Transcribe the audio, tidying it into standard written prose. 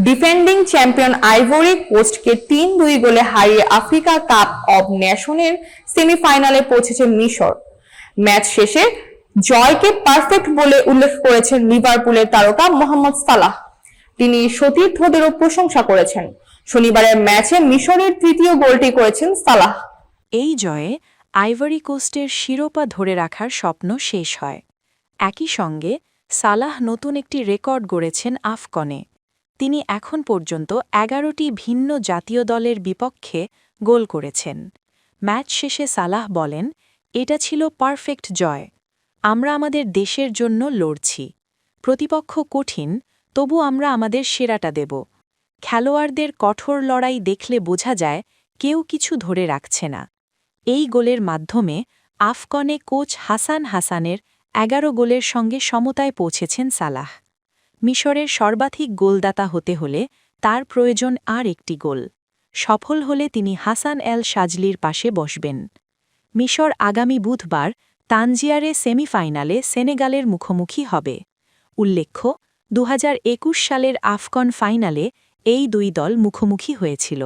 Defending champion ivory কোস্টকে ৩-২ গোলে হারিয়ে Africa cup of নেশনের সেমিফাইনালে পৌঁছেছে মিশর। ম্যাচ শেষে জয়কে পারফেক্ট বলে উল্লেখ করেছেন লিভারপুলের তারকা মোহাম্মদ সালাহ। তিনি সতীর্থদেরও প্রশংসা করেছেন। শনিবারের ম্যাচে মিশরের তৃতীয় গোলটি করেছেন সালাহ। এই জয়ে আইভরি কোস্টের শিরোপা ধরে রাখার স্বপ্ন শেষ হয়। একই সঙ্গে সালাহ নতুন একটি রেকর্ড গড়েছেন আফকনে। তিনি এখন পর্যন্ত ১১টি ভিন্ন জাতীয় দলের বিপক্ষে গোল করেছেন। ম্যাচ শেষে সালাহ বলেন, এটা ছিল পারফেক্ট জয়। আমরা আমাদের দেশের জন্য লড়ছি। প্রতিপক্ষ কঠিন, তবু আমরা আমাদের সেরাটা দেব। খেলোয়াড়দের কঠোর লড়াই দেখলে বোঝা যায় কেউ কিছু ধরে রাখছে না। এই গোলের মাধ্যমে আফকনে কোচ হাসান হাসানের ১১ গোলের সঙ্গে সমতায় পৌঁছেছেন সালাহ। মিশরের সর্বাধিক গোলদাতা হতে হলে তার প্রয়োজন আর একটি গোল। সফল হলে তিনি হাসান এল সাজলির পাশে বসবেন। মিশর আগামী বুধবার তানজিয়ারে সেমিফাইনালে সেনেগালের মুখোমুখি হবে। উল্লেখ্য, ২০২১ সালের আফকন ফাইনালে এই দুই দল মুখোমুখি হয়েছিল।